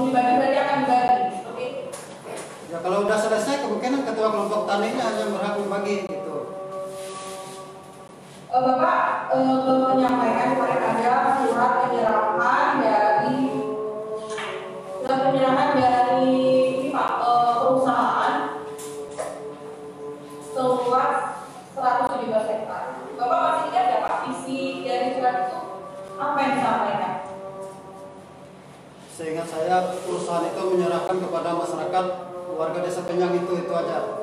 dibagi berarti akan dibagi seperti itu. Ya kalau udah selesai kemungkinan ketua kelompok taninya yang berhak membagi gitu. Bapak menyampaikan kemarin ada surat penyerahan dari ini Pak, perusahaan seluas 117 hektar. Bapak masih ingat ya Pak isi dari surat itu apa yang disampaikan? Seingat saya perusahaan itu menyerahkan kepada masyarakat warga desa Penyang itu aja.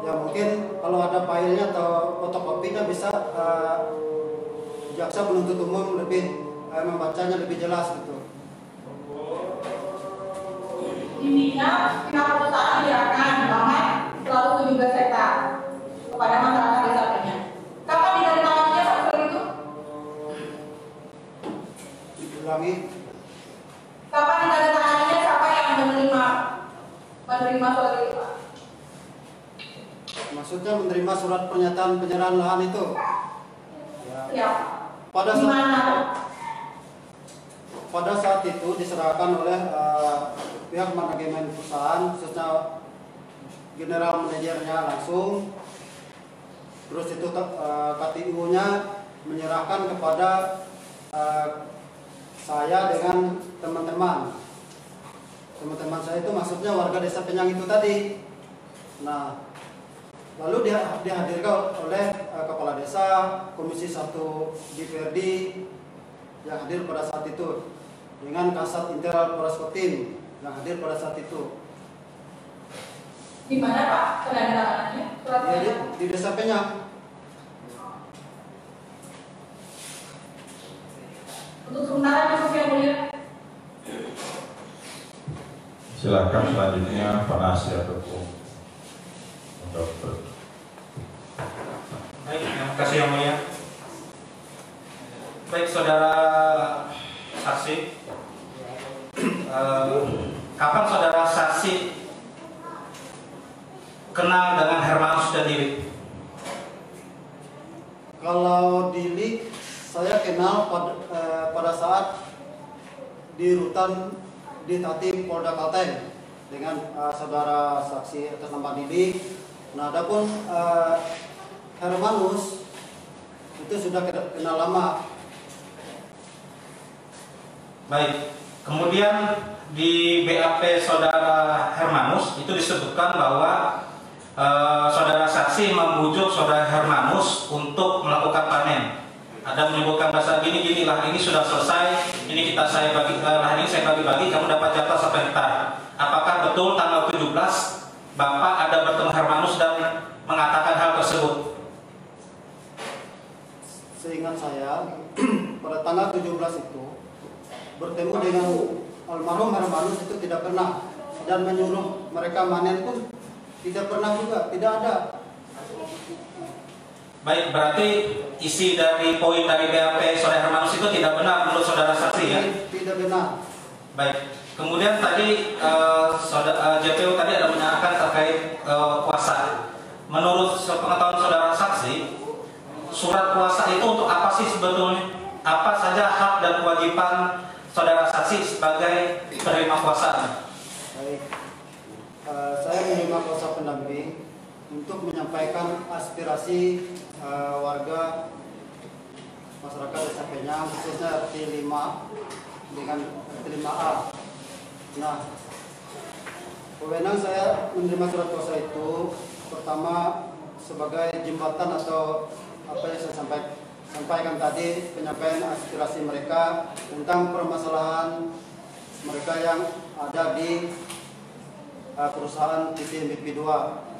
Ya mungkin kalau ada filenya atau fotokopinya bisa jaksa penuntut umum lebih membacanya lebih jelas gitu. Intinya pihak perusahaan menyerahkan lahan 117 hektar kepada masyarakat desa Penyang. Kapan ditandatanganinya Pak seperti itu? Diulangi. Kapan ditandatanganinya, siapa yang menerima surat itu Pak? Maksudnya menerima surat pernyataan penyerahan lahan itu. Ya. Pada saat itu diserahkan oleh pihak manajemen perusahaan, khususnya general manajernya langsung. Terus itu KTU-nya menyerahkan kepada saya dengan teman-teman. Teman-teman saya itu maksudnya warga desa Penyang itu tadi. Nah, lalu dihadirkan oleh kepala desa, komisi 1 DPRD yang hadir pada saat itu, dengan Kasat Intel Polres Kotim yang hadir pada saat itu. Di mana Pak penandatangannya? Di desa Penyang. Untuk sementara cukup yang mulia. Silakan selanjutnya penasihat hukum. Dokter. Baik, terima kasih yang mulia. Baik, saudara saksi, kapan saudara saksi kenal dengan Hermanus dan Dilik? Kalau Dilik saya kenal pada saat di rutan di Tatim Polda Kalteng dengan saudara saksi atas nama Dilik. Nah, adapun Hermanus itu sudah kenal lama. Baik, kemudian di BAP saudara Hermanus itu disebutkan bahwa saudara saksi membujuk saudara Hermanus untuk melakukan panen. Ada menyebutkan bahasa gini lah, ini sudah selesai, ini saya bagi, lahan ini saya bagi-bagi, kamu dapat jatah 1 hektar. Apakah betul tanggal 17 Bapak ada bertemu Hermanus dan mengatakan hal tersebut? Seingat saya pada tanggal 17 itu bertemu dengan almarhum Hermanus itu tidak pernah, dan menyuruh mereka manen pun tidak pernah juga, tidak ada. Baik, berarti isi dari poin dari BAP saudara Hermanus itu tidak benar menurut saudara saksi ya? Tidak benar. Baik, kemudian tadi JPU tadi ada menyatakan terkait kuasa. Menurut pengetahuan saudara saksi, surat kuasa itu untuk apa sih sebetulnya? Apa saja hak dan kewajiban saudara saksi sebagai penerima kuasa? Baik, saya menerima kuasa pendamping untuk menyampaikan aspirasi warga masyarakat desa Penyang, khususnya RT 5 dengan RT 5A. Nah, wewenang saya menerima surat kuasa itu pertama sebagai jembatan atau apa yang saya sampaikan tadi, penyampaian aspirasi mereka tentang permasalahan mereka yang ada di perusahaan PT MVP 2.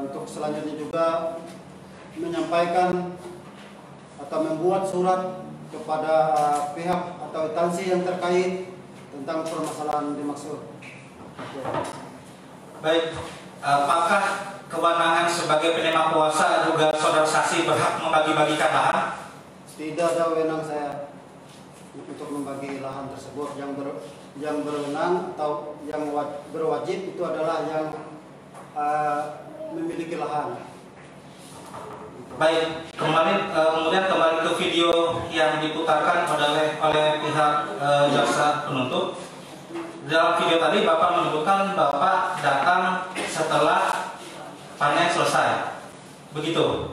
Untuk selanjutnya juga menyampaikan atau membuat surat kepada pihak atau instansi yang terkait tentang permasalahan dimaksud. Baik, apakah kewenangan sebagai penerima kuasa juga saudara saksi berhak membagi-bagikan lahan? Tidak ada wewenang saya untuk membagi lahan tersebut. Yang berwenang atau yang berwajib itu adalah yang memiliki lahan. Baik, kemudian kembali ke video yang diputarkan oleh pihak jaksa penuntut. dalam video tadi Bapak menyebutkan Bapak datang setelah panen selesai, begitu?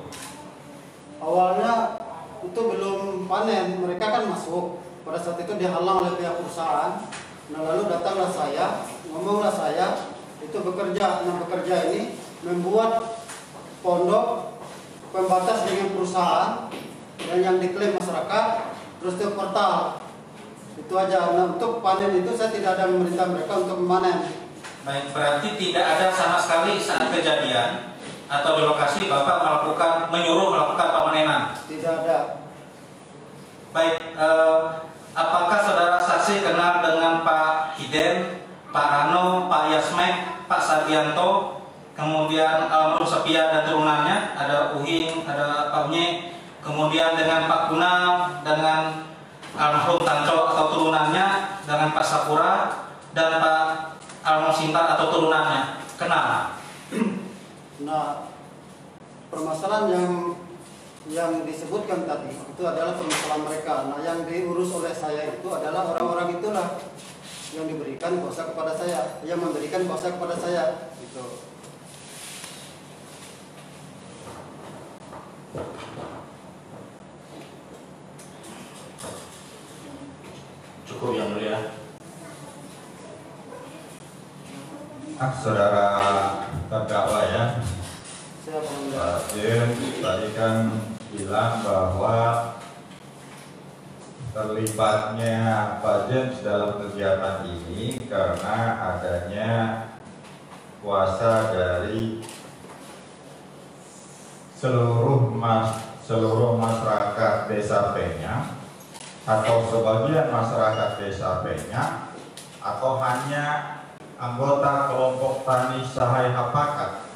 Awalnya itu belum panen, mereka kan masuk. Pada saat itu dihalang oleh pihak perusahaan. Nah lalu datanglah saya, ngomonglah saya, itu bekerja. Nah bekerja ini membuat pondok pembatas dengan perusahaan dan yang diklaim masyarakat, terus itu portal. Itu aja. Nah untuk panen itu saya tidak ada memerintah mereka untuk memanen. Baik, berarti tidak ada sama sekali saat kejadian atau di lokasi Bapak menyuruh melakukan pemanenan? Tidak ada. Baik, apakah saudara saksi kenal dengan Pak Hiden, Pak Rano, Pak Yasmek, Pak Sardianto, kemudian almarhum Sepia dan turunannya, ada Uhing, ada Pak Nye, kemudian dengan Pak Kunal, dengan almarhum Tanco atau turunannya, dengan Pak Sakura, dan Pak almarhum Sinta atau turunannya, kenal? Nah, permasalahan yang disebutkan tadi itu adalah permasalahan mereka. Nah, yang diurus oleh saya itu adalah orang-orang itulah yang diberikan kuasa kepada saya, yang memberikan kuasa kepada saya. Gitu. Cukup yang mulia. Saudara terdakwa ya, Siapa yang Pak Jen tadi kan bilang bahwa terlibatnya Pak Jen dalam kegiatan ini karena adanya kuasa dari seluruh masyarakat Desa Penyang atau sebagian masyarakat Desa Penyang atau hanya anggota kelompok tani Sahai Hapakat.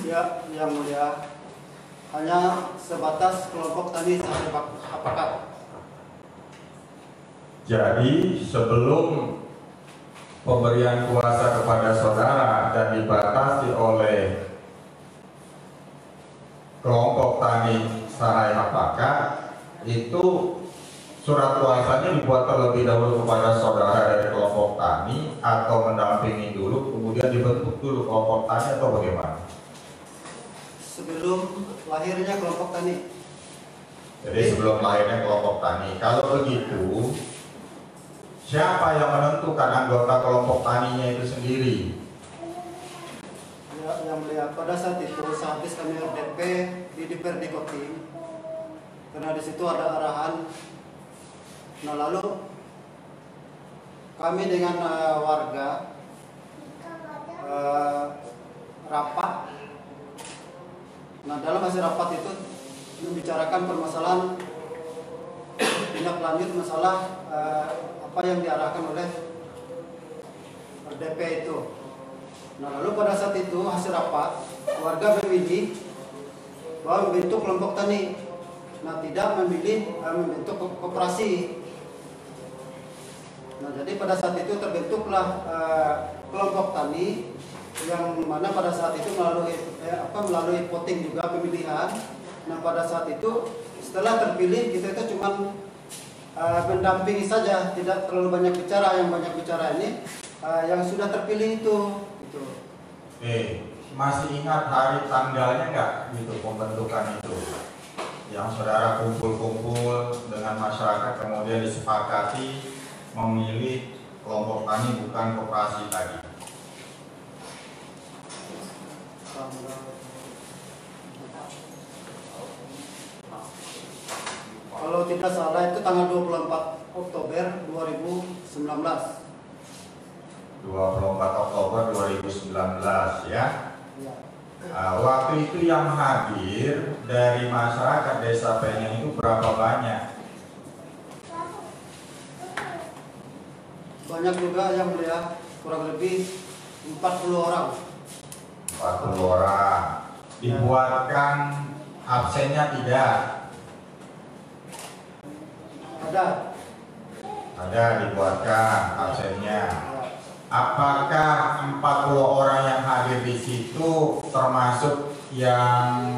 Ya, yang mulia, hanya sebatas kelompok tani Sahai Hapakat. Jadi sebelum pemberian kuasa kepada saudara dan dibatasi oleh kelompok tani Sahai Hapakat, itu surat kuasanya dibuat terlebih dahulu kepada saudara dari kelompok tani atau mendampingi dulu, kemudian dibentuk dulu kelompok tani atau bagaimana? Sebelum lahirnya kelompok tani. Jadi sebelum lahirnya kelompok tani. Kalau begitu, siapa yang menentukan anggota kelompok taninya itu sendiri? Ya, yang melihat pada saat itu sehabis kami RDP di DPRD Kotim, karena di situ ada arahan. Nah lalu kami dengan warga rapat. Nah dalam hasil rapat itu membicarakan permasalahan tindak lanjut masalah apa yang diarahkan oleh RDP itu. Nah lalu pada saat itu hasil rapat warga memilih bahwa membentuk kelompok tani. Nah tidak memilih membentuk koperasi. Nah jadi pada saat itu terbentuklah kelompok tani yang mana pada saat itu melalui voting juga pemilihan. Nah pada saat itu setelah terpilih kita itu cuma mendampingi saja, tidak terlalu banyak bicara. Yang banyak bicara ini yang sudah terpilih itu. Gitu. Masih ingat hari tanggalnya nggak gitu pembentukan itu? Yang saudara kumpul-kumpul dengan masyarakat kemudian disepakati memilih kelompok tani bukan koperasi tadi. Kalau tidak salah itu tanggal 24 Oktober 2019. 24 Oktober 2019 ya. Ya. Waktu itu yang hadir dari masyarakat Desa Penyang itu berapa banyak? Banyak juga yang melihat, kurang lebih 40 orang. 40 orang. Dibuatkan absennya tidak? Ada dibuatkan absennya. Apakah 40 orang yang hadir di situ termasuk yang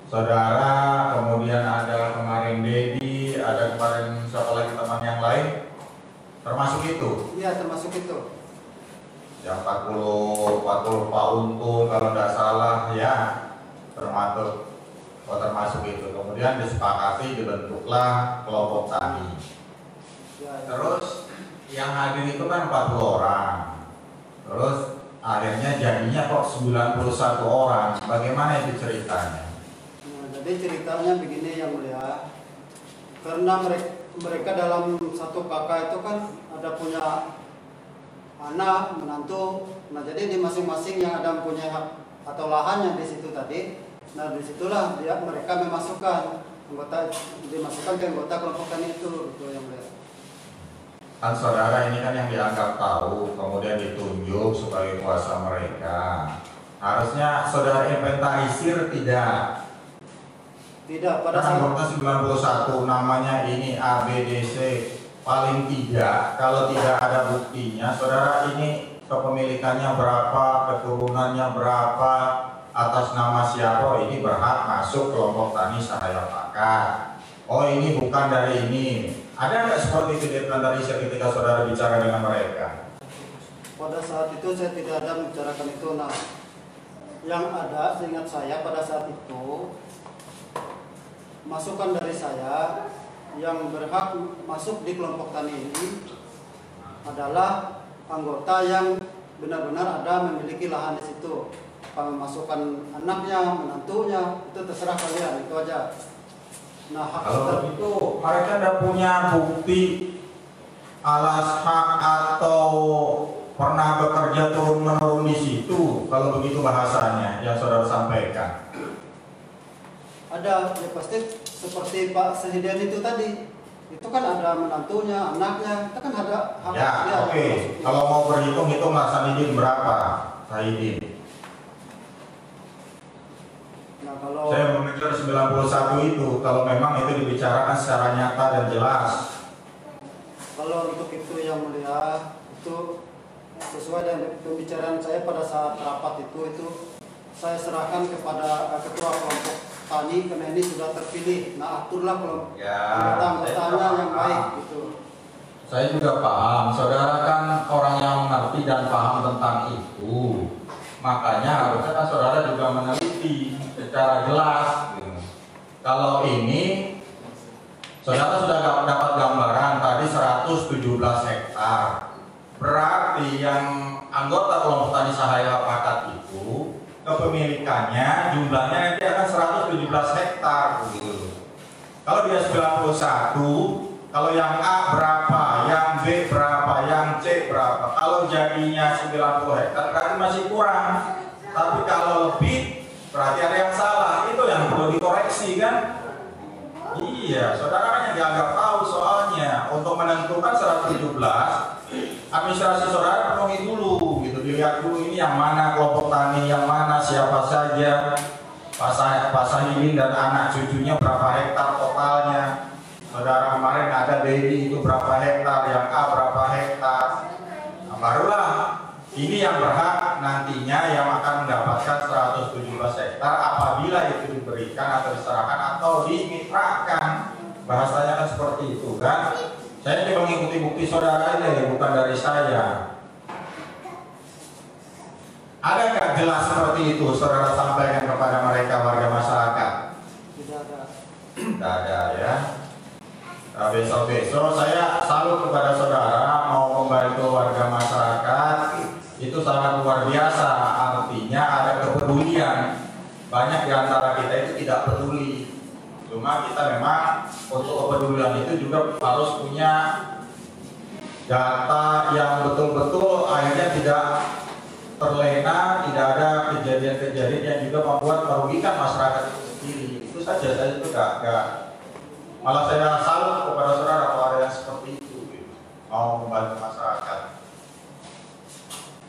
saudara, kemudian ada kemarin Dedi, ada kemarin siapa lagi teman yang lain? termasuk itu. Iya, termasuk itu. Yang 40 Pak Untung kalau tidak salah ya, termasuk itu. Kemudian disepakati dibentuklah kelompok tani. Ya, ya. Terus yang hadir itu kan 40 orang. Terus akhirnya jadinya kok 91 orang. Bagaimana itu ceritanya? Nah, jadi ceritanya begini yang mulia. Karena mereka dalam satu kakak itu kan ada punya anak, menantu. Nah, jadi di masing-masing yang ada punya hak atau lahannya di situ tadi. Nah, disitulah mereka dimasukkan ke anggota kelompok tani itu yang mulia. Kan saudara ini kan yang dianggap tahu, kemudian ditunjuk sebagai kuasa mereka. Harusnya saudara inventarisir tidak? Tidak, pada saat anggota 91 namanya ini A, B, D, C, paling tidak. Kalau tidak ada buktinya, saudara ini kepemilikannya berapa, keturunannya berapa, atas nama siapa, ini berhak masuk kelompok tani sahaya pakat. Oh, ini bukan dari ini. Ada nggak seperti itu di inventarisir ketika saudara bicara dengan mereka? pada saat itu saya tidak ada membicarakan itu. Nah, yang ada seingat saya pada saat itu masukan dari saya yang berhak masuk di kelompok tani ini adalah anggota yang benar-benar ada memiliki lahan di situ. Kalau masukkan anaknya, menantunya, itu terserah kalian, itu aja. Nah, hak Kalau itu mereka tidak punya bukti alas hak atau pernah bekerja turun-menurun di situ. Kalau begitu bahasanya yang saudara sampaikan. ada, ya pasti seperti Pak Sehiden itu tadi. Itu kan ada menantunya, anaknya, itu kan ada hak. Ya, oke. Kalau mau berhitung-hitung Mas Sanidin berapa, Sahidin? Nah, kalau Saya mengejar 91 itu, kalau memang itu dibicarakan secara nyata dan jelas. Kalau untuk itu yang mulia, itu sesuai dengan pembicaraan saya pada saat rapat itu saya serahkan kepada ketua kelompok tani karena ini sudah terpilih. Nah, aturlah kelompok anggota-anggotanya yang baik gitu. Saya juga paham, saudara kan orang yang mengerti dan paham tentang itu. Makanya harusnya kan saudara juga meneliti secara jelas. Kalau ini saudara sudah dapat gambaran tadi 117 hektar. Berarti yang anggota kelompok tani sahaya pakat itu kepemilikannya jumlahnya nanti akan 117 hektar. Kalau dia 91, kalau yang A berapa, yang B berapa, yang C berapa. Kalau jadinya 90 hektar berarti masih kurang. Tapi kalau lebih berarti ada yang salah. Itu yang perlu dikoreksi kan? Iya, saudara kan yang dianggap tahu soalnya. Untuk menentukan 117, administrasi saudara penuhi dulu gitu, dilihat dulu ini yang mana kelompok tani, yang mana siapa saja, Pak Sahidin dan anak cucunya berapa hektar totalnya. Saudara kemarin ada baby itu berapa hektar, yang A berapa hektar. Nah, barulah ini yang berhak nantinya yang akan mendapatkan 117 hektar apabila itu diberikan atau diserahkan atau dimitrakan. Bahasanya kan seperti itu kan. Saya ini mengikuti bukti saudara ini, bukan dari saya. Ada nggak jelas seperti itu saudara sampaikan kepada mereka warga masyarakat? Tidak ada. Tidak ada ya. Nah, besok-besok saya salut kepada saudara mau membantu warga masyarakat. Itu sangat luar biasa, artinya ada kepedulian. Banyak di antara kita itu tidak peduli. Cuma kita memang untuk kepedulian itu juga harus punya data yang betul-betul akhirnya tidak terlena, tidak ada kejadian-kejadian yang juga membuat merugikan masyarakat itu sendiri. Itu saja, saya itu malah saya salut kepada saudara kalau ada yang seperti itu, mau membantu masyarakat.